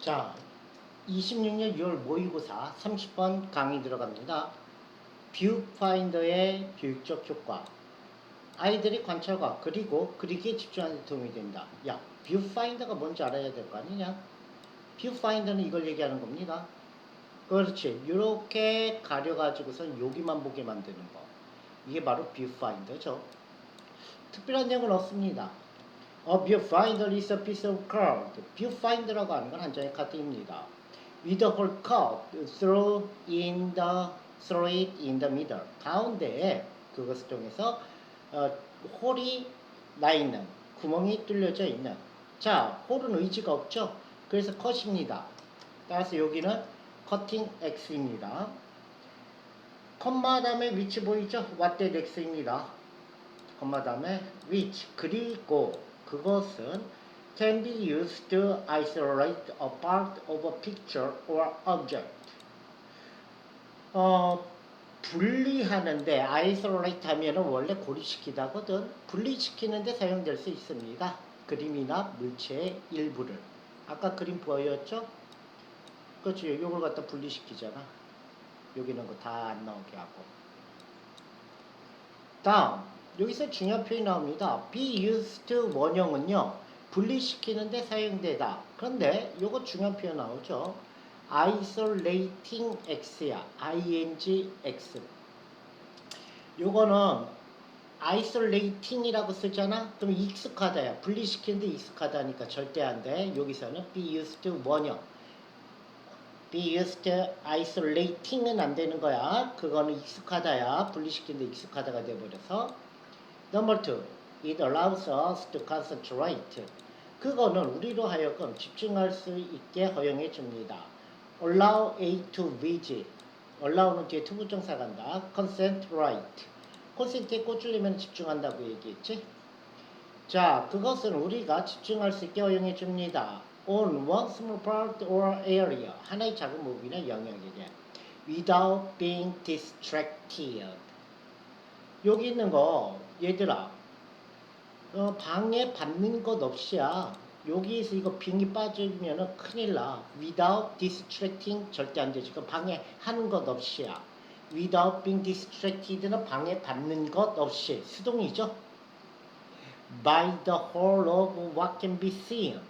자, 26년 6월 모의고사 30번 강의 들어갑니다. 뷰파인더의 교육적 효과. 아이들이 관찰과 그리고 그리기에 집중하는 데 도움이 된다. 야, 뷰파인더가 뭔지 알아야 될 거 아니냐? 뷰파인더는 이걸 얘기하는 겁니다. 그렇지. 이렇게 가려가지고선 여기만 보게 만드는 거. 이게 바로 뷰파인더죠. 특별한 내용은 없습니다. A viewfinder is a piece of card. viewfinder라고 하는 건 한 장의 카드입니다. With a whole card through it in the middle. 가운데에 그것을 통해서 홀이 나 있는, 구멍이 뚫려져 있는. 자, 홀은 의지가 없죠. 그래서 컷입니다. 따라서 여기는 cutting x입니다. 컴마 다음에 which 보이죠? what that x입니다. 컴마 다음에 which 그리고 그것은 can be used to isolate a part of a picture or object. 분리하는데 isolate 하면은 원래 고리시키다거든. 분리시키는데 사용될 수 있습니다. 그림이나 물체의 일부를. 아까 그림 보였죠? 그렇죠. 요걸 갖다 분리시키잖아. 여기는 거 다 안 나오게 하고. 다음, 여기서 중요한 표현이 나옵니다. be used 원형은요, 분리시키는데 사용되다. 그런데 요거 중요한 표현 나오죠. isolating x야. ing x. 요거는 isolating이라고 쓰잖아. 그럼 익숙하다야. 분리시키는데 익숙하다니까 절대 안 돼. 여기서는 be used 원형. be used isolating은 안 되는 거야. 그거는 익숙하다야. 분리시키는데 익숙하다가 돼버려서. Number 2, it allows us to concentrate. 그거는 우리로 하여금 집중할 수 있게 허용해 줍니다. Allow A to visit. allow는 뒤에 투부정사 간다. concentrate. concentrate에 꽂으려면 집중한다고 얘기했지. 자, 그것은 우리가 집중할 수 있게 허용해 줍니다. On one small part or area. 하나의 작은 부분이나 영역에게. Without being distracted. 여기 있는 거 얘들아 방해 받는 것 없이야. 여기에서 이거 빙이 빠지면은 큰일 나. Without distracting 절대 안 되지. 그 방해하는 것 없이야. Without being distracted는 방해 받는 것 없이 수동이죠. By the whole of what can be seen.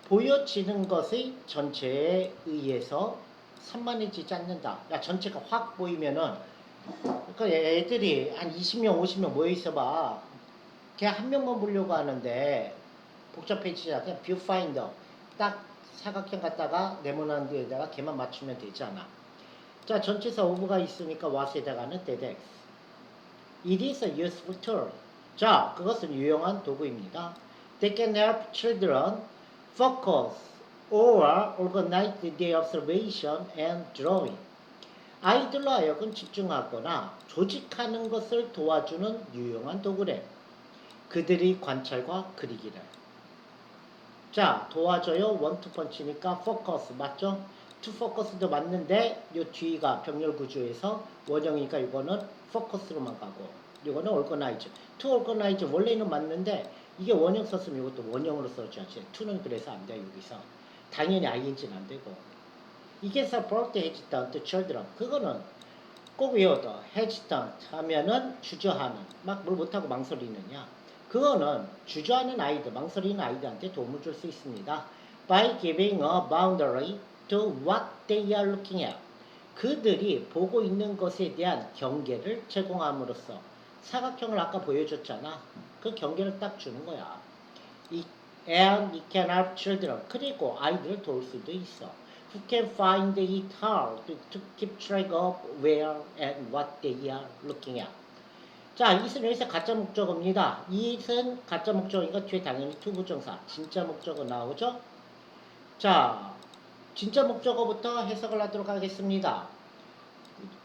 보여지는 것의 전체에 의해서 산만해지지 않는다. 야, 전체가 확 보이면은 그러니까 애들이 한 20명, 50명 모여 있어봐. 걔 한 명만 보려고 하는데 복잡해지잖아. 그냥 뷰파인더 딱 사각형 갖다가 네모난 데에다가 걔만 맞추면 되잖아. 자, 전체사 오브가 있으니까 what에다가는 that x. It is a useful tool. 자, 그것은 유용한 도구입니다. They can help children focus or organize their observation and drawing. 아이들로 하여금 집중하거나 조직하는 것을 도와주는 유용한 도구래. 그들의 관찰과 그리기를. 자, 도와줘요. 원투펀치니까 포커스 맞죠? 투 포커스도 맞는데 요 뒤가 병렬 구조에서 원형이니까 이거는 포커스로만 가고 이거는 organize. 투 organize 원래는 맞는데 이게 원형 썼으면 이것도 원형으로 써줘야지. 투는 그래서 안 돼. 여기서 당연히 ing는 안 되고. 이게 support hesitant children. 그거는 꼭 외워둬. hesitant 하면은 주저하는, 막 뭘 못하고 망설이느냐. 그거는 주저하는 아이들, 망설이는 아이들한테 도움을 줄 수 있습니다. By giving a boundary to what they are looking at. 그들이 보고 있는 것에 대한 경계를 제공함으로써 사각형을 아까 보여줬잖아. 그 경계를 딱 주는 거야. And it can help children. 그리고 아이들을 도울 수도 있어. Who can find it hard to keep track of where and what they are looking at. 자, 이것은 여기서 가짜 목적어입니다. 이것은 가짜 목적어니까 뒤에 당연히 투부정사, 진짜 목적어 나오죠? 자, 진짜 목적어부터 해석을 하도록 하겠습니다.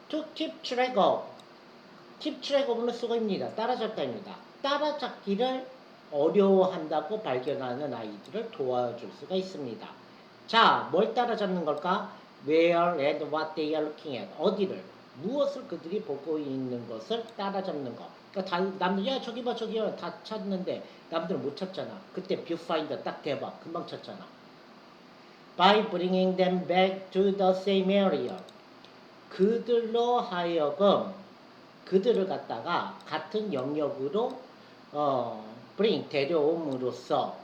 To keep track of. keep track of는 수거입니다. 따라잡다입니다. 따라잡기를 어려워한다고 발견하는 아이들을 도와줄 수가 있습니다. 자, 뭘 따라잡는 걸까? Where and what they are looking at. 어디를, 무엇을 그들이 보고 있는 것을 따라잡는 거. 그러니까 남들, 야, 저기 봐, 저기요. 다 찾는데 남들은 못 찾잖아. 그때 뷰파인더 딱 대봐. 금방 찾잖아. by bringing them back to the same area. 그들로 하여금 그들을 갖다가 같은 영역으로 bring 데려옴으로써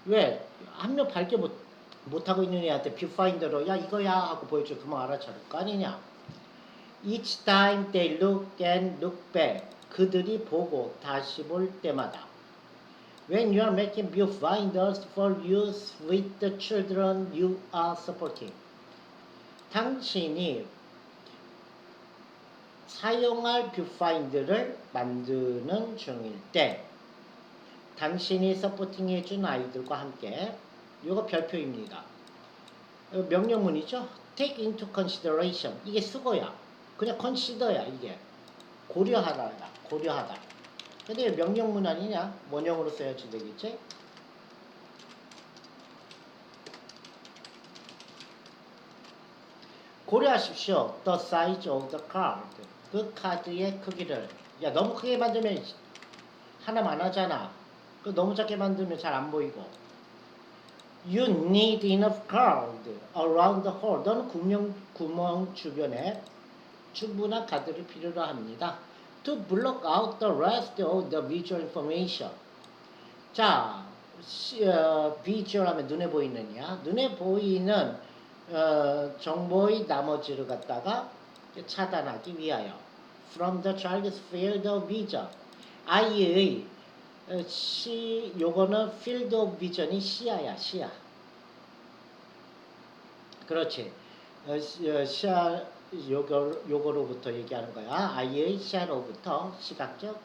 왜 한 명 발견 못하고 있는 애한테 뷰파인더로 야 이거야 하고 보여줘 그만 알아차릴 거 아니냐. Each time they look and look back. 그들이 보고 다시 볼 때마다. When you are making viewfinders for use with the children you are supporting. 당신이 사용할 뷰파인드를 만드는 중일 때 당신이 서포팅해준 아이들과 함께 이거 별표입니다. 명령문이죠. Take into consideration. 이게 수거야. 그냥 consider야 이게. 고려하다야. 고려하다. 근데 왜 명령문 아니냐? 원형으로 써야지 되겠지? 고려하십시오. The size of the card. 그 카드의 크기를. 야 너무 크게 만들면 하나만 하잖아. 너무 작게 만들면 잘 안 보이고. You need enough card around the hole. 너는 구멍 주변에 충분한 카드를 필요로 합니다. To block out the rest of the visual information. 자, visual 하면 눈에 보이느냐? 눈에 보이는 정보의 나머지를 갖다가 차단하기 위하여. From the child's field of vision. 아이의 요거는 field of vision이 시야야, 시야. 그렇지. 시야, 요거로부터 얘기하는 거야. 아이의 시야로부터 시각적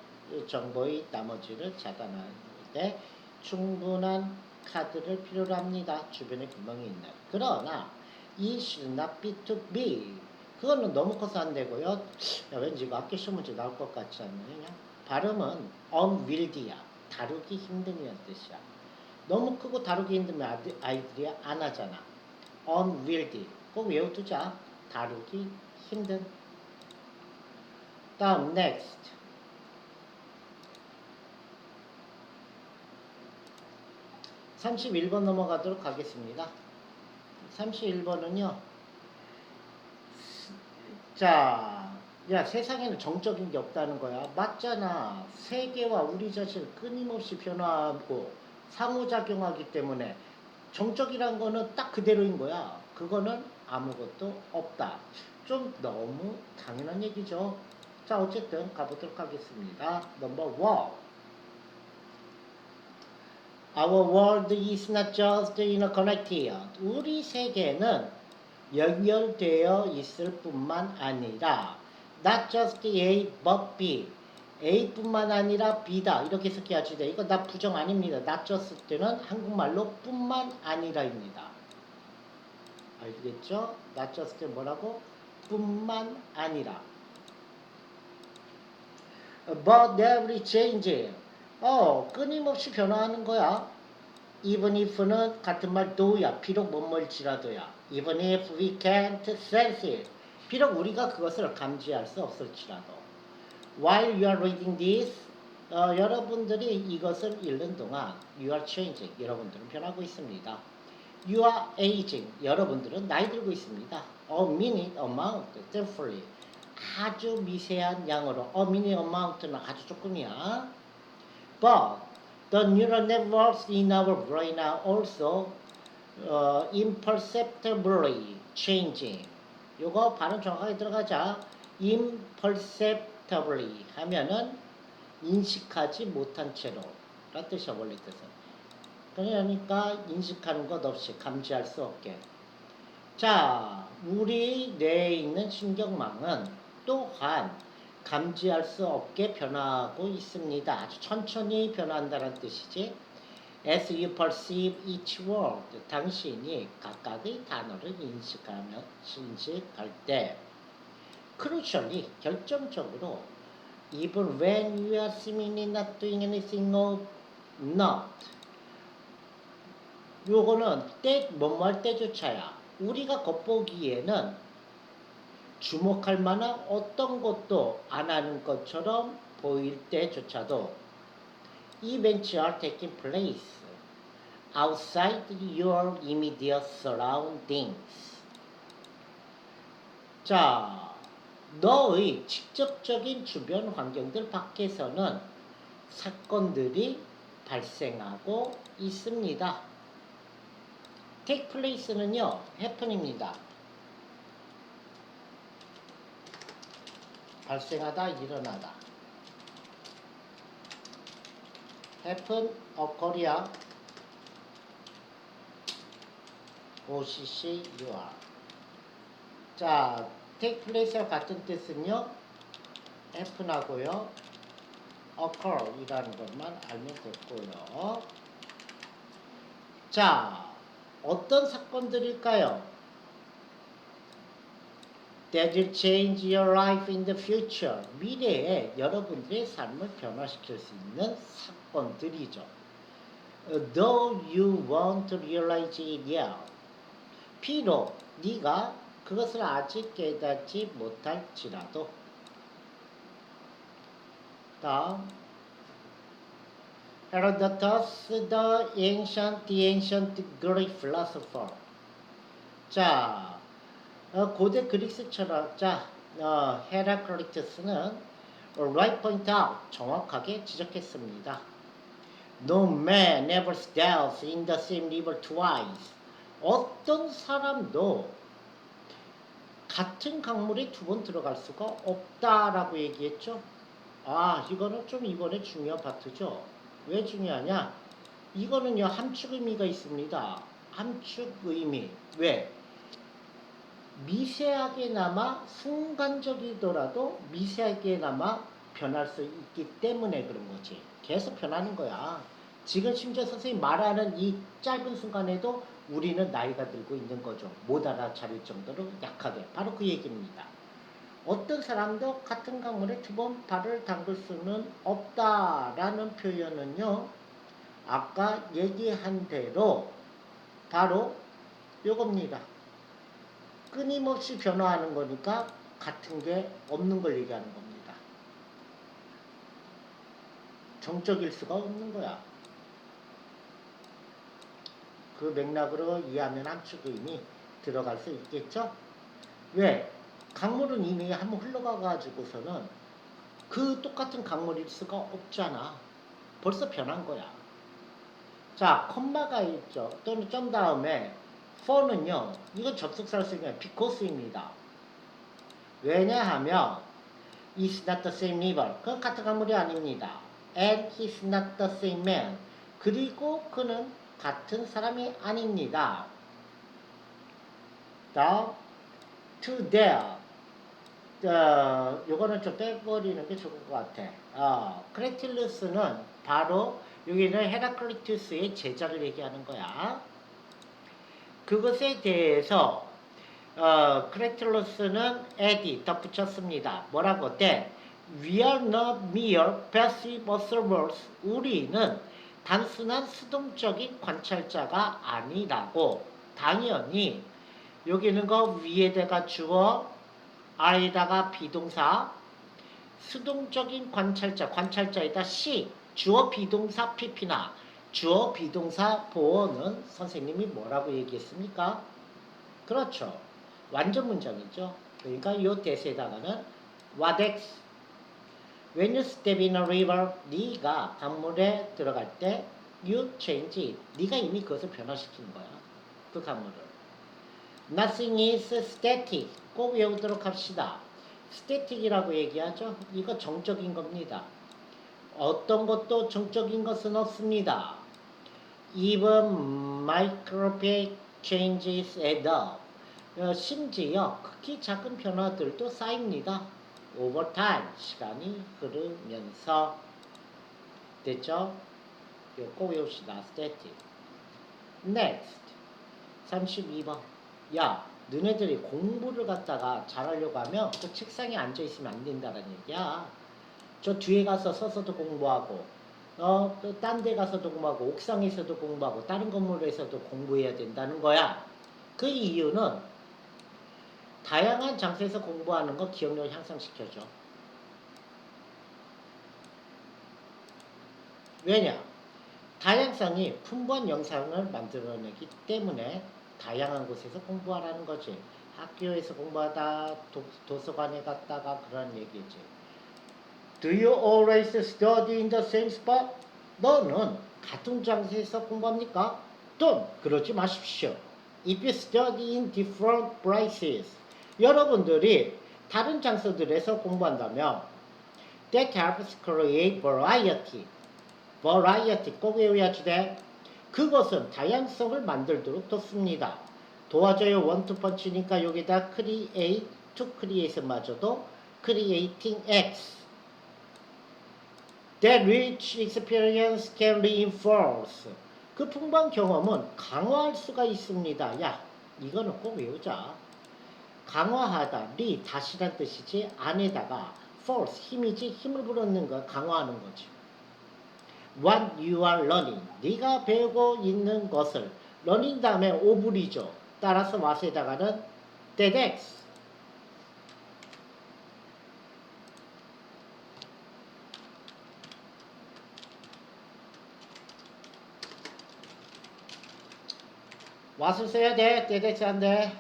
정보의 나머지를 차단하는데 충분한 카드를 필요로 합니다. 주변에 구멍이 있는. 그러나 it should not be too big. 그거는 너무 커서 안 되고요. 야, 왠지 이거 학교 시험 문제 나올 것 같지 않느냐? 발음은 unwield야. 다루기 힘든이란 뜻이야. 너무 크고 다루기 힘들면 아이들이 안 하잖아. unwieldy. 꼭 외워두자. 다루기 힘든. 다음 next. 31번 넘어가도록 하겠습니다. 31번은요. 자, 야 세상에는 정적인 게 없다는 거야. 맞잖아. 세계와 우리 자신을 끊임없이 변화하고 상호작용하기 때문에 정적이란 거는 딱 그대로인 거야. 그거는 아무것도 없다. 좀 너무 당연한 얘기죠. 자, 어쨌든 가보도록 하겠습니다. 넘버 1. Our world is not just interconnected. 우리 세계는 연결되어 있을 뿐만 아니라 not just A but B. A뿐만 아니라 B다. 이렇게 해석해야지 돼. 이거 나 부정 아닙니다. not just 때는 한국말로 뿐만 아니라입니다. 알겠죠? not just 때 뭐라고? 뿐만 아니라. But every change. 끊임없이 변화하는 거야. Even if는 같은 말 do야. 비록 뭐뭐일지라도야. Even if we can't sense it. 비록 우리가 그것을 감지할 수 없을지라도. While you are reading this, 여러분들이 이것을 읽는 동안 you are changing. 여러분들은 변하고 있습니다. You are aging. 여러분들은 나이 들고 있습니다. A minute amount, therefore. 아주 미세한 양으로. A minute amount는 아주 조금이야. But the neural networks in our brain are also imperceptibly changing. 요거 발음 정확하게 들어가자. imperceptibly 하면은 인식하지 못한 채로 라는 뜻이야 원래 뜻은. 그러니까 인식하는 것 없이 감지할 수 없게. 자, 우리 뇌에 있는 신경망은 또한 감지할 수 없게 변화하고 있습니다. 아주 천천히 변화한다는 뜻이지. As you perceive each word, 당신이 각각의 단어를 인식할 때, crucially, 결정적으로, even when you are seemingly not doing anything or not, 요거는 뭐뭐할 때조차야. 우리가 겉보기에는 주목할 만한 어떤 것도 안 하는 것처럼 보일 때조차도 events are taking place. outside your immediate surroundings. 자, 너의 직접적인 주변 환경들 밖에서는 사건들이 발생하고 있습니다. take place는요, happen입니다. 발생하다, 일어나다. happen, occur이야. OCC, UR. 자, take place와 같은 뜻은요, happen하고요, occur이라는 것만 알면 됐고요. 자, 어떤 사건들일까요? That will change your life in the future. 미래에 여러분들의 삶을 변화시킬 수 있는 사건들이죠. Though you won't realize it yet. 비록 네가 그것을 아직 깨닫지 못할지라도. 다음. Herodotus, the ancient Greek philosopher. 자, 고대 그리스 철학자 헤라클리투스는 right point out, 정확하게 지적했습니다. No man never stands in the same river twice. 어떤 사람도 같은 강물에 두 번 들어갈 수가 없다라고 얘기했죠. 아, 이거는 좀 이번에 중요한 파트죠. 왜 중요하냐? 이거는요, 함축 의미가 있습니다. 함축 의미. 왜? 미세하게나마 순간적이더라도 미세하게나마 변할 수 있기 때문에 그런 거지. 계속 변하는 거야. 지금 심지어 선생님이 말하는 이 짧은 순간에도 우리는 나이가 들고 있는 거죠. 못 알아차릴 정도로 약하게. 바로 그 얘기입니다. 어떤 사람도 같은 강물에 두 번 발을 담글 수는 없다라는 표현은요, 아까 얘기한 대로 바로 요겁니다. 끊임없이 변화하는 거니까 같은 게 없는 걸 얘기하는 겁니다. 정적일 수가 없는 거야. 그 맥락으로 이해하면 함축 의미 들어갈 수 있겠죠? 왜? 강물은 이미 한번 흘러가가지고서는 그 똑같은 강물일 수가 없잖아. 벌써 변한 거야. 자, 콤마가 있죠. 또는 점 다음에 for는요, 이건 접속사를 쓰면 because입니다. 왜냐하면 is not the same river. 그건 같은 강물이 아닙니다. And he's not the same man. 그리고 그는 같은 사람이 아닙니다. 다음, to there. 요거는 좀 빼버리는 게 좋을 것 같아. 크레틸루스는 바로 여기는 헤라클리투스의 제자를 얘기하는 거야. 그것에 대해서 크레틸루스는 에디 덧붙였습니다. 뭐라고? That we are not mere passive observers. 우리는 단순한 수동적인 관찰자가 아니라고. 당연히 여기는 거 위에다가 주어, 아래다가 비동사, 수동적인 관찰자에다 시, 주어 비동사 pp나 주어 비동사 보어는 선생님이 뭐라고 얘기했습니까? 그렇죠. 완전 문장이죠. 그러니까 이 대세에다가는 what X. When you step in a river, 네가 강물에 들어갈 때 you change it. 네가 이미 그것을 변화시키는 거야. 그 강물을. Nothing is static. 꼭 외우도록 합시다. static이라고 얘기하죠. 이거 정적인 겁니다. 어떤 것도 정적인 것은 없습니다. Even microscopic changes add up. 심지어 극히 작은 변화들도 쌓입니다. Over time, 시간이 흐르면서. 됐죠? 이거 꼭 외웁시다. static. Next. 32번. 야, 너네들이 공부를 갖다가 잘하려고 하면 그 책상에 앉아있으면 안 된다는 얘기야. 저 뒤에 가서 서서도 공부하고, 또 딴 데 가서도 공부하고, 옥상에서도 공부하고, 다른 건물에서도 공부해야 된다는 거야. 그 이유는 다양한 장소에서 공부하는 거 기억력을 향상시켜줘. 왜냐? 다양성이 풍부한 영상을 만들어내기 때문에 다양한 곳에서 공부하라는 거지. 학교에서 공부하다 도서관에 갔다가 그런 얘기지. Do you always study in the same spot? 너는 같은 장소에서 공부합니까? Don't. 그러지 마십시오. If you study in different places. 여러분들이 다른 장소들에서 공부한다면 that helps create variety. variety 꼭 외워야지 돼. 그것은 다양성을 만들도록 돕습니다. 도와줘요. one to punch니까 여기다 create, to create마저도 creating X. That rich experience can reinforce. 그 풍부한 경험은 강화할 수가 있습니다. 야, 이거는 꼭 외우자. 강화하다, 다시란 뜻이지. 안에다가 force, 힘이지. 힘을 불어넣는 거, 강화하는 거지. What you are learning. 네가 배우고 있는 것을. learning 다음에 오브리죠. 따라서 what에다가는 TEDx. what을 써야 돼. TEDx 안 돼.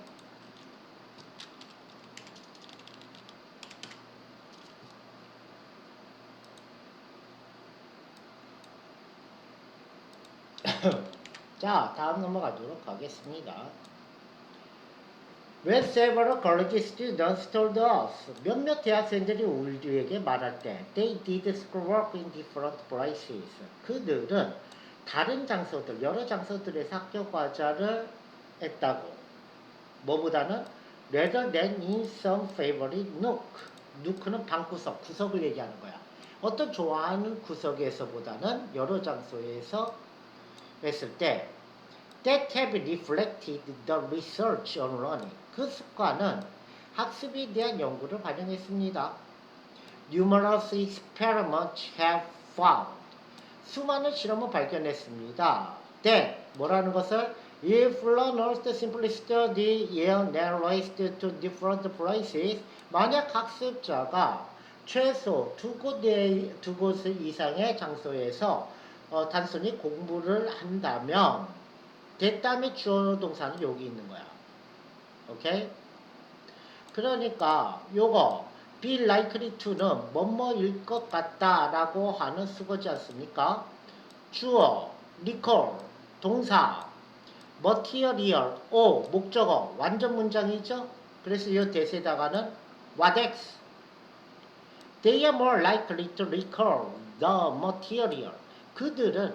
자, 다음 넘어가도록 하겠습니다. When several college students told us, 몇몇 대학생들이 우리에게 말할 때, they did schoolwork in different places. 그들은 다른 장소들, 여러 장소들에서 학교 과제를 했다고. 뭐보다는 rather than in some favorite nook. nook는 방구석, 구석을 얘기하는 거야. 어떤 좋아하는 구석에서보다는 여러 장소에서 했을 때 that have reflected the research on learning. 그 습관은 학습에 대한 연구를 반영했습니다. Numerous experiments have found. 수많은 실험을 발견했습니다. that 뭐라는 것을 if learners simply study and narrowed to different places. 만약 학습자가 최소 두 곳 이상의 장소에서 단순히 공부를 한다면 됐다음에 주어 동사는 여기 있는 거야. 오케이? 그러니까 요거 be likely to는 뭐뭐일 것 같다 라고 하는 수거지 않습니까? 주어, recall, 동사, material, 목적어, 완전 문장이죠? 그래서 이 대세다가는 what x. They are more likely to recall the material. 그들은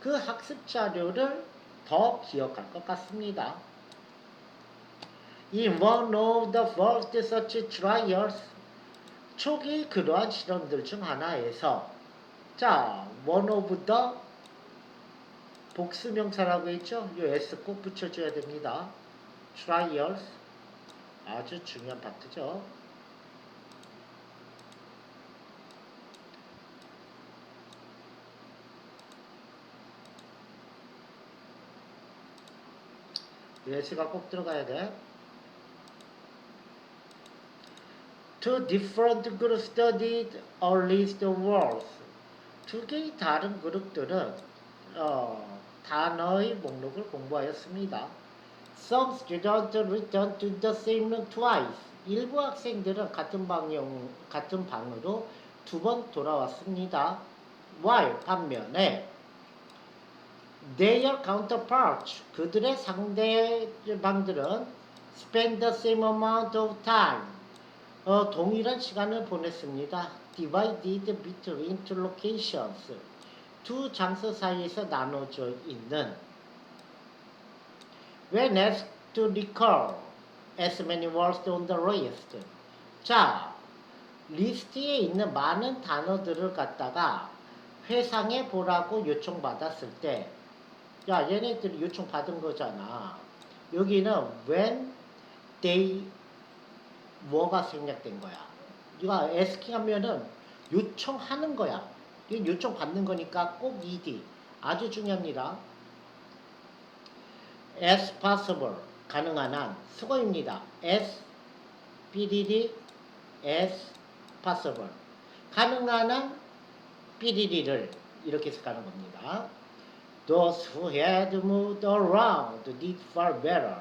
그 학습 자료를 더 기억할 것 같습니다. In one of the first such trials, 초기 그러한 실험들 중 하나에서 자, one of the 복수명사라고 했죠? 이 s 꼭 붙여줘야 됩니다. trials 아주 중요한 파트죠. s가 꼭 들어가야 돼. Two different groups studied a list of words. 두 개의 다른 그룹들은 단어의 목록을 공부하였습니다. Some students returned to the same room twice. 일부 학생들은 같은 방으로 두 번 돌아왔습니다. While 반면에 their counterparts, 그들의 상대방들은 spend the same amount of time, 동일한 시간을 보냈습니다. Divided between two locations, 두 장소 사이에서 나눠져 있는. When asked to recall as many words on the list. 자, 리스트에 있는 많은 단어들을 갖다가 회상해 보라고 요청받았을 때, 야, 얘네들이 요청받은 거잖아. 여기는 when they 뭐가 생략된 거야. 이거 asking 하면은 요청하는 거야. 이건 요청받는 거니까 꼭 ed. 아주 중요합니다. as possible. 가능한 한. 수거입니다. as bdd as possible. 가능한 한 bdd를 이렇게 해서 가는 겁니다. Those who had moved around did far better.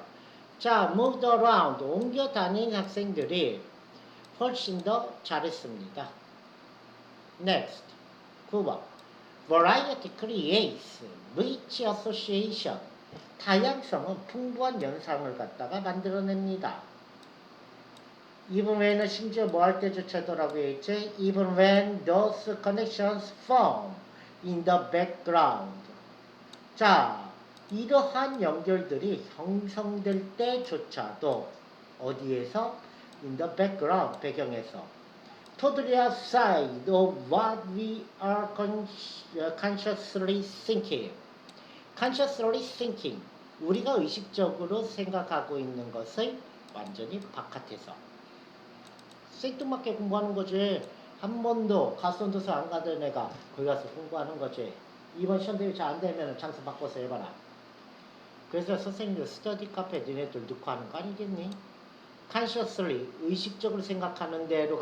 자, moved around, 옮겨 다닌 학생들이 훨씬 더 잘했습니다. Next, 9번. Variety creates rich association. 다양성은 풍부한 연상을 갖다가 만들어냅니다. Even when은 심지어 뭐 할 때조차도라고 했지? Even when those connections form in the background. 자, 이러한 연결들이 형성될 때조차도 어디에서? In the background, 배경에서. Totally outside of what we are consciously thinking. Consciously thinking. 우리가 의식적으로 생각하고 있는 것을 완전히 바깥에서. 생뚱맞게 공부하는 거지. 한 번도 가수원도서 안 가던 애가 거기 가서 공부하는 거지. 이번 시험 대비 잘 안 되면 장소 바꿔서 해봐라. 그래서 선생님들 스터디 카페 니네들 넣고 하는 거 아니겠니? consciously 의식적으로 생각하는 대로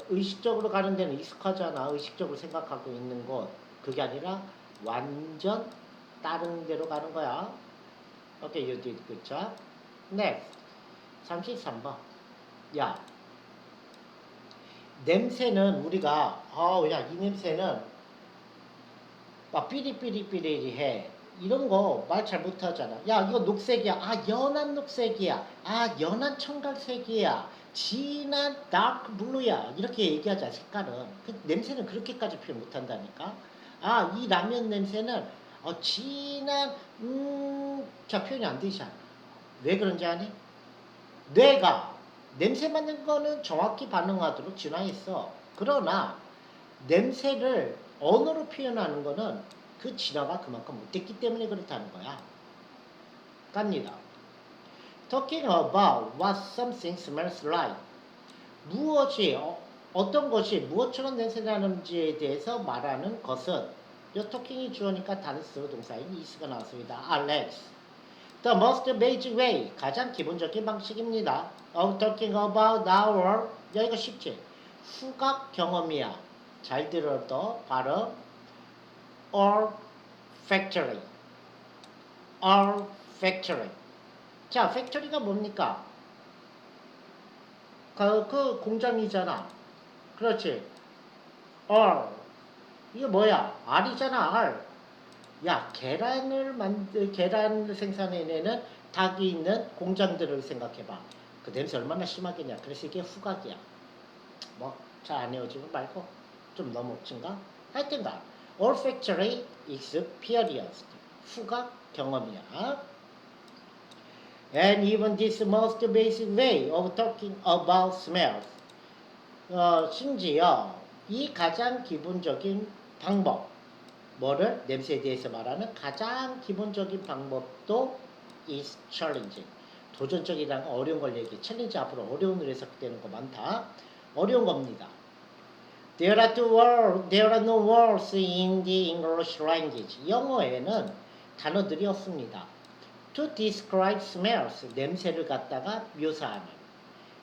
의식적으로 가는 데는 익숙하잖아. 의식적으로 생각하고 있는 곳. 그게 아니라 완전 다른 데로 가는 거야. 오케이, you did good job. Next, 33번. 야, 냄새는 우리가 야, 이 냄새는 막 삐리삐리삐리해. 이런 거 말 잘 못하잖아. 야, 이거 녹색이야. 아, 연한 녹색이야. 아, 연한 청갈색이야. 진한 다크 블루야. 이렇게 얘기하자. 색깔은. 그 냄새는 그렇게까지 표현 못한다니까. 아, 이 라면 냄새는 진한 자, 표현이 안 되잖아. 왜 그런지 아니? 뇌가 냄새 맡는 거는 정확히 반응하도록 진화했어. 그러나 냄새를 언어로 표현하는 거는 그 진화가 그만큼 못됐기 때문에 그렇다는 거야. 갑니다. Talking about what something smells like. 무엇이 어떤 것이 무엇처럼 냄새나는지에 대해서 말하는 것은 이 talking이 주어니까 단수 동사인 is가 나왔습니다. Alex. The most basic way. 가장 기본적인 방식입니다. Of talking about our. 야, 이거 쉽지? 후각 경험이야. 잘 들어도 발음. olfactory. olfactory. 자, factory가 뭡니까? 그 공장이잖아. 그렇지. all. 이게 뭐야? 알이잖아, 알. 야, 계란을 생산해내는 닭이 있는 공장들을 생각해봐. 그 냄새 얼마나 심하겠냐. 그래서 이게 후각이야. 뭐, 잘 안 헤어지면 말고, 좀 너무 억진가? 하여튼간, olfactory experience. 후각 경험이야. And even this most basic way of talking about smells. 심지어 이 가장 기본적인 방법, 뭐를? 냄새에 대해서 말하는 가장 기본적인 방법도 is challenging. 도전적이라는 어려운 걸 얘기해. 챌린지 앞으로 어려운 해석되는 거 많다. 어려운 겁니다. There are no words in the English language. 영어에는 단어들이 없습니다. To describe smells, 냄새를 갖다가 묘사하는.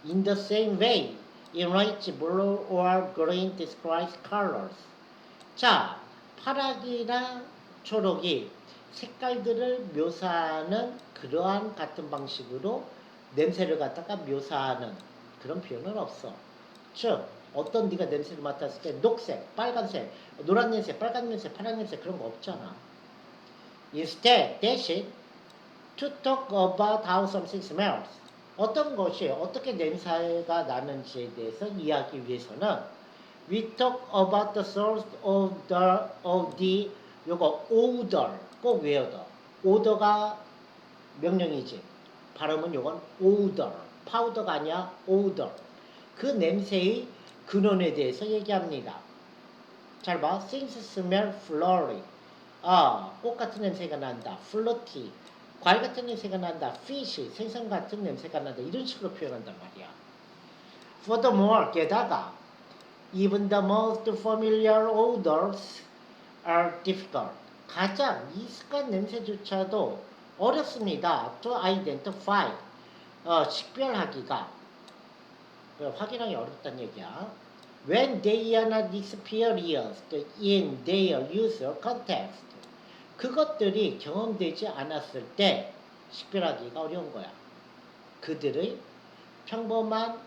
In the same way, in which blue or green describes colors. 자, 파랗이나 초록이 색깔들을 묘사하는 그러한 같은 방식으로 냄새를 갖다가 묘사하는 그런 표현은 없어. 즉, 어떤 네가 냄새를 맡았을 때 녹색, 빨간색, 노란 냄새, 빨간 냄새, 파란 냄새 그런 거 없잖아. Instead, 대신 to talk about how something smells. 어떤 것이 어떻게 냄새가 나는지에 대해서 이야기하기 위해서는 we talk about the source of the 요거 odor 꼭 외워둬. odor가 명령이지. 발음은 요건 odor. 파우더가 아니야 odor. 그 냄새의 근원에 대해서 얘기합니다. 잘 봐. Things smell flowery. 꽃 같은 냄새가 난다. fruity. 과일 같은 냄새가 난다. fish. 생선 같은 냄새가 난다. 이런 식으로 표현한단 말이야. Furthermore, 게다가 even the most familiar odors are difficult. 가장 익숙한 냄새조차도 어렵습니다. To identify. 식별하기가. 확인하기 어렵다는 얘기야. When they are not experienced in their usual context. 그것들이 경험되지 않았을 때 식별하기가 어려운 거야. 그들의 평범한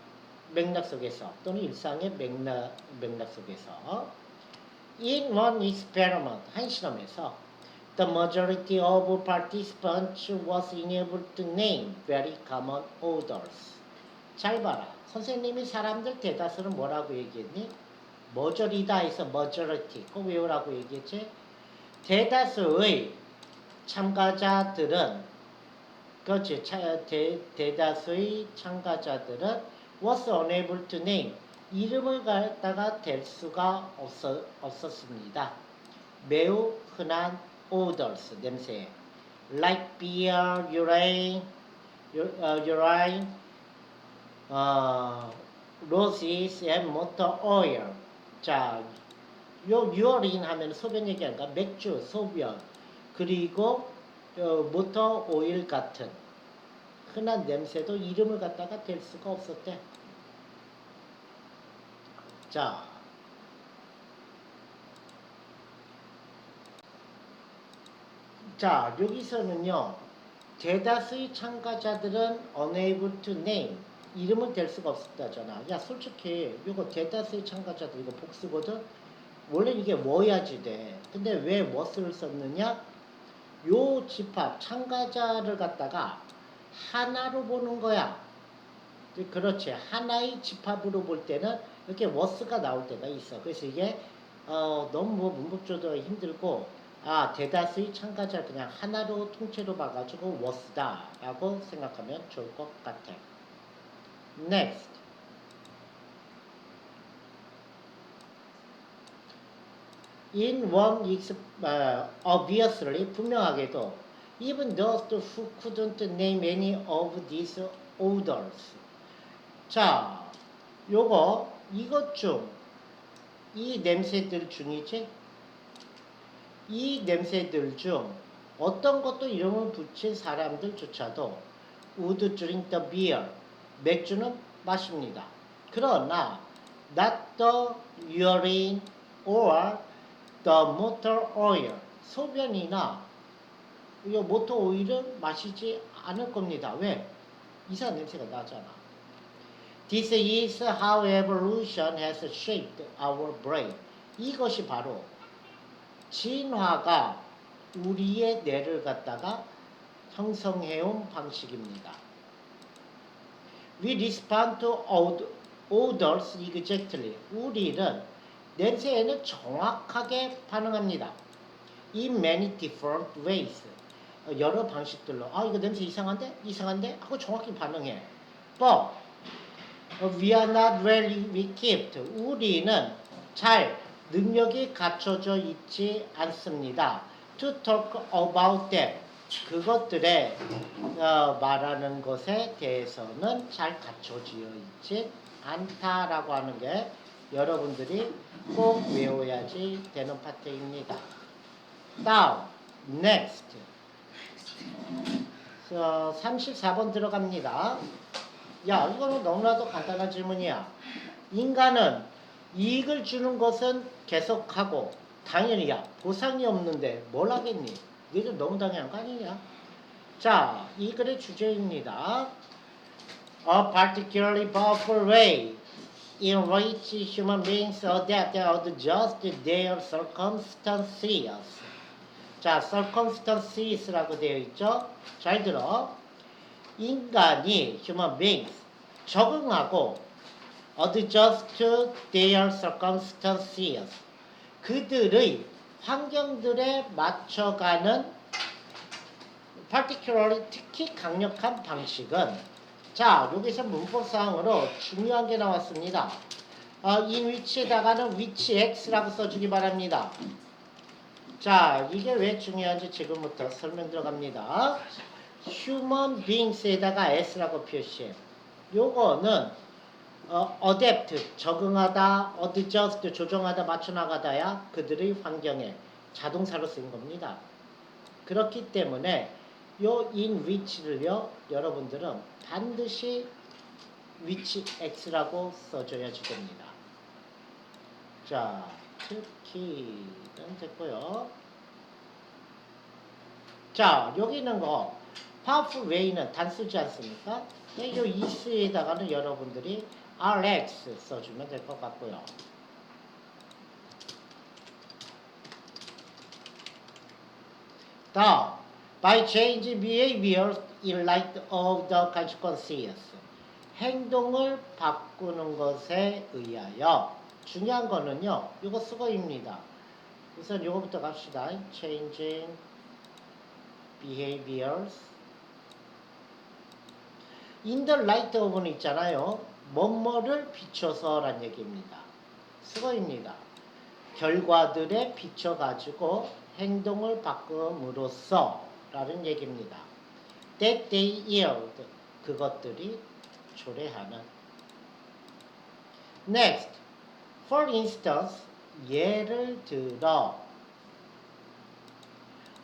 맥락 속에서 또는 일상의 맥락 속에서 In one experiment, 한 실험에서 the majority of participants was unable to name very common odors. 잘 봐라. 선생님이 사람들 대다수를 뭐라고 얘기했니? 머저리다에서 majority 꼭 외우라고 얘기했지? 대다수의 참가자들은 그렇지. 대다수의 참가자들은 was unable to name 이름을 갖다가 댈 수가 없었습니다. 매우 흔한 odors 냄새 like beer, urine, roses and motor oil. 자, 요 urine 하면 소변 얘기하니까 맥주, 소변 그리고 모터 오일 같은 흔한 냄새도 이름을 갖다가 댈 수가 없었대. 자, 여기서는요. 대다수의 참가자들은 unable to name 이름을 댈 수가 없었다잖아. 야, 솔직히 이거 대다수의 참가자들 이거 복수거든. 원래 이게 뭐야지 돼. 근데 왜 what을 썼느냐? 요 집합 참가자를 갖다가 하나로 보는 거야. 그렇지. 하나의 집합으로 볼 때는 이렇게 what가 나올 때가 있어. 그래서 이게 너무 뭐 문법적으로 힘들고 대다수의 참가자 그냥 하나로 통째로 봐가지고 what다 라고 생각하면 좋을 것 같아. Next. In one obviously 분명하게도 even those who couldn't name any of these odors. 자, 이것 중 이 냄새들 중이지? 이 냄새들 중 어떤 것도 이름을 붙인 사람들조차도 would drink the beer. 맥주는 마십니다. 그러나 not the urine or the motor oil. 소변이나 이 모터 오일은 마시지 않을 겁니다. 왜? 이상한 냄새가 나잖아. This is how evolution has shaped our brain. 이것이 바로 진화가 우리의 뇌를 갖다가 형성해온 방식입니다. We respond to odors exactly. 우리는 냄새에는 정확하게 반응합니다. In many different ways. 여러 방식들로 이거 냄새 이상한데 하고 정확히 반응해. But we are not well equipped. 우리는 잘 능력이 갖춰져 있지 않습니다. To talk about that. 그것들의 말하는 것에 대해서는 잘 갖춰져 있지 않다라고 하는 게 여러분들이 꼭 외워야지 되는 파트입니다. 다음, next. 34번 들어갑니다. 야, 이거는 너무나도 간단한 질문이야. 인간은 이익을 주는 것은 계속하고 당연히 보상이 없는데 뭘 하겠니? 이게 좀 너무 당연한 거 아니냐? 자, 이 글의 주제입니다. A particularly powerful way in which human beings adapt and adjust their circumstances. 자, circumstances라고 되어 있죠? 잘 들어. 인간이 human beings 적응하고 adjust to their circumstances 그들의 환경들에 맞춰가는 particularly 특히 강력한 방식은 자 여기서 문법상으로 중요한 게 나왔습니다. in which에다가는 which x라고 써주기 바랍니다. 자 이게 왜 중요한지 지금부터 설명 들어갑니다. human beings에다가 s라고 표시해. 요거는 adapt 적응하다, adjust 조정하다, 맞춰나가다야 그들의 환경에 자동사로 쓰인 겁니다. 그렇기 때문에 요 in which를요 여러분들은 반드시 which x라고 써줘야지 됩니다. 자 특히는 됐고요. 자, 여기 있는 거 powerful way는 단수지 않습니까? 네, 이 is에다가는 여러분들이 rx 써주면 될 것 같고요. 다음, by change behavior in light of the consequences. 행동을 바꾸는 것에 의하여 중요한 거는요. 이거 수거입니다. 우선 이거부터 갑시다. Changing behaviors in the light of는 있잖아요. 뭐뭐를 비춰서란 얘기입니다. 수거입니다. 결과들에 비춰가지고 행동을 바꿈으로써 라는 얘기입니다. That they yield 그것들이 초래하는. Next, for instance, 예를 들어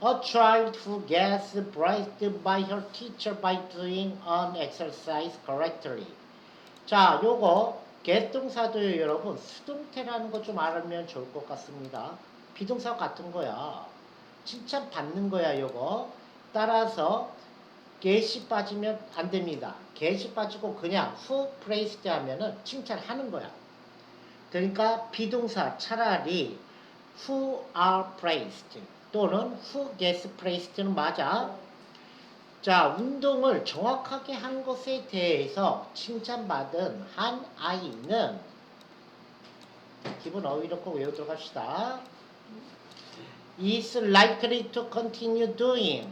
a child who gets praised by her teacher by doing an exercise correctly. 자, 요거 get 동사도요 여러분 수동태라는 거 좀 알면 좋을 것 같습니다. 비동사 같은 거야. 칭찬받는 거야 요거. 따라서 get이 빠지면 안 됩니다. get이 빠지고 그냥 who praised 하면은 칭찬하는 거야. 그러니까 비동사 차라리 who are praised 또는 who gets praised는 맞아. 자, 운동을 정확하게 한 것에 대해서 칭찬받은 한 아이는 기본 어휘 넣고 외우도록 합시다. is likely to continue doing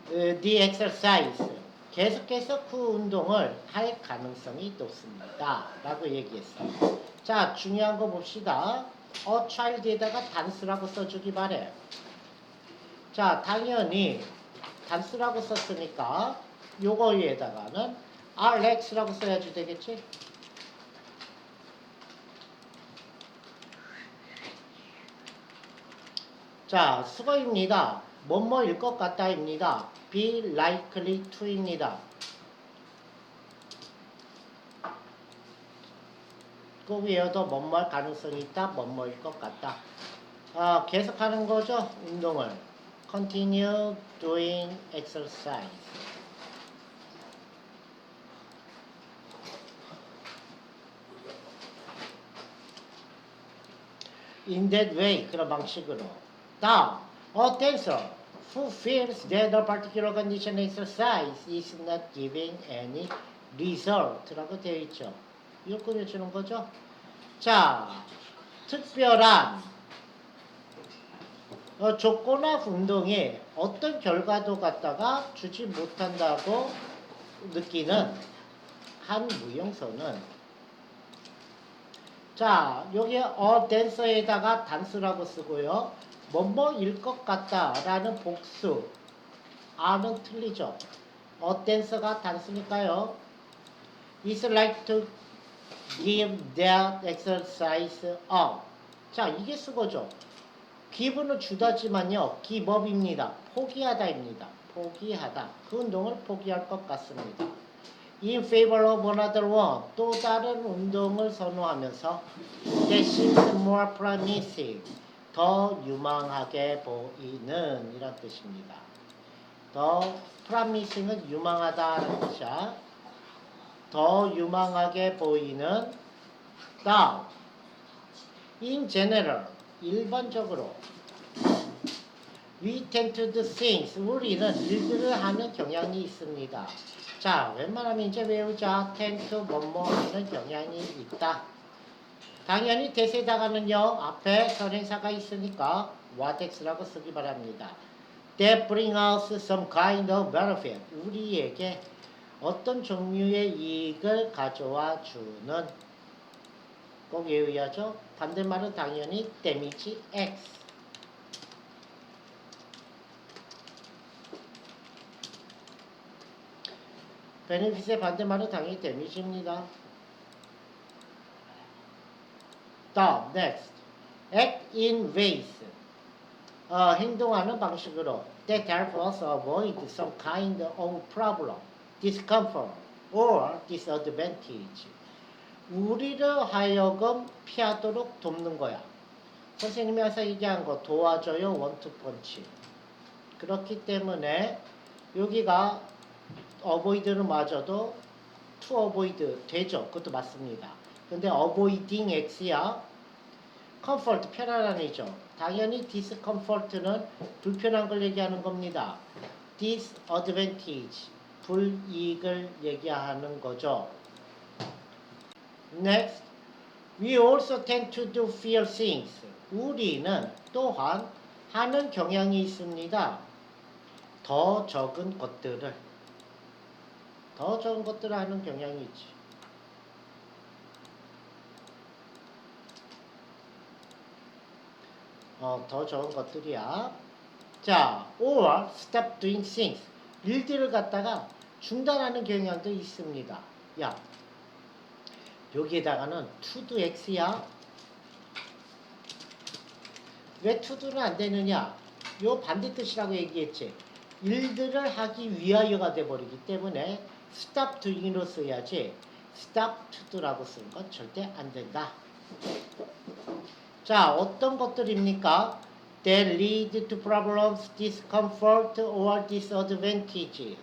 the exercise. 계속해서 그 운동을 할 가능성이 높습니다. 라고 얘기했어. 자, 중요한 거 봅시다. child에다가 단수라고 써주기 바래. 자, 당연히 단수라고 썼으니까 요거에다가는 rx라고 써야지 되겠지? 자, 수거입니다. 뭐뭐일 것 같다입니다. be likely to입니다. 꼭 외워도 뭐뭐 할 가능성이 있다. 뭐뭐일 것 같다. 계속하는 거죠. 운동을. continue doing exercise. in that way. 그런 방식으로. 다음, a dancer who feels that a particular condition exercise is not giving any result라고 되어 있죠. 이걸 꾸며주는 거죠. 자, 특별한 조건화 운동에 어떤 결과도 갖다가 주지 못한다고 느끼는 한 무용서는 자, 여기에 dancer에다가 단수라고 쓰고요. 뭐뭐일 것 같다라는 복수 R는 틀리죠. dancer가 단수니까요. is like to give that exercise up. 자, 이게 수거죠. give는 주다지만요. give up입니다. 포기하다입니다. 포기하다. 그 운동을 포기할 것 같습니다. in favor of another one. 또 다른 운동을 선호하면서 that seems more promising. 더 유망하게 보이는 이런 뜻입니다. 더 promising은 유망하다라는 뜻이야. 더 유망하게 보이는 다음 in general 일반적으로 we tend to do things 우리는 일들을 하는 경향이 있습니다. 자, 웬만하면 이제 외우자. tend to 뭐뭐 하는 경향이 있다. 당연히 대세다가는요 앞에 선행사가 있으니까 whatX라고 쓰기 바랍니다. That bring us some kind of benefit. 우리에게 어떤 종류의 이익을 가져와 주는 꼭 외워야죠. 반대말은 당연히 damage X. benefit의 반대말은 당연히 damage입니다. 다음, next. act in ways. 행동하는 방식으로 that help us avoid some kind of problem, discomfort, or disadvantage. 우리를 하여금 피하도록 돕는 거야. 선생님이 항상 얘기한 거 도와줘요, 원투펀치. 그렇기 때문에 여기가 avoid는 맞아도 to avoid 되죠. 그것도 맞습니다. 근데 avoiding x야 comfort 편안한 이죠. 당연히 discomfort는 불편한 걸 얘기하는 겁니다. disadvantage 불이익을 얘기하는 거죠. Next, we also tend to do fear things. 우리는 또한 하는 경향이 있습니다. 더 적은 것들을 하는 경향이 있지. 더 적은 것들이야. 자, or stop doing things. 일들을 갖다가 중단하는 경향도 있습니다. 야, 여기에다가는 to do x야. 왜 to do는 안 되느냐? 요 반대뜻이라고 얘기했지. 일들을 하기 위하여가 돼버리기 때문에 stop doing으로 써야지 stop to do라고 쓰는 건 절대 안 된다. 자, 어떤 것들입니까? That lead to problems, discomfort, or disadvantages.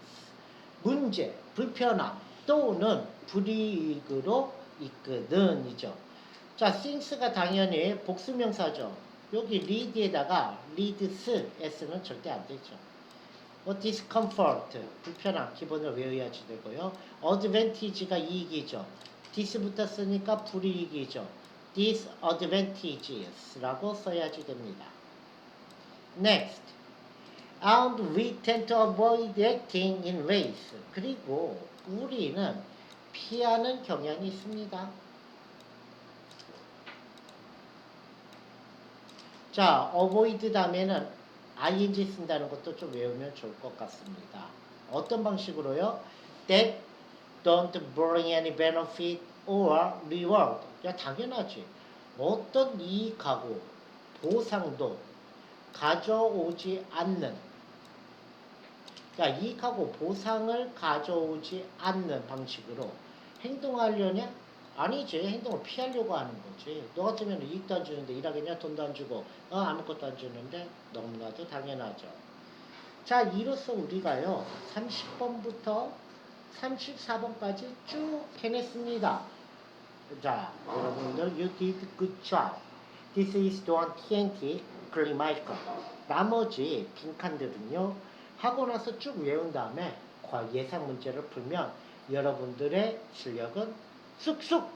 문제, 불편함 또는 불이익으로 이끄는 이죠. 자, things가 당연히 복수명사죠. 여기 lead에다가 leads, s는 절대 안 되죠. discomfort, 불편함 기본으로 외워야지 되고요. advantage가 이익이죠. dis 붙었으니까 불이익이죠. disadvantages라고 써야지 됩니다. Next, and we tend to avoid acting in ways. 그리고 우리는 피하는 경향이 있습니다. 자, avoid 다음에는 ing 쓴다는 것도 좀 외우면 좋을 것 같습니다. 어떤 방식으로요? That don't bring any benefit or reward. 야, 당연하지. 어떤 이익하고 보상도 가져오지 않는, 야, 이익하고 보상을 가져오지 않는 방식으로 행동하려냐? 아니지. 행동을 피하려고 하는 거지. 너 같으면 이익도 안 주는데 일하겠냐? 돈도 안 주고 아무것도 안 주는데 너무나도 당연하죠. 자, 이로써 우리가요 30번부터 34번까지 쭉 해냈습니다. 자, 여러분들 you did good job. This is Don TNT Climaker. 나머지 빈칸들은요 하고 나서 쭉 외운 다음에 예상 문제를 풀면 여러분들의 실력은 쑥쑥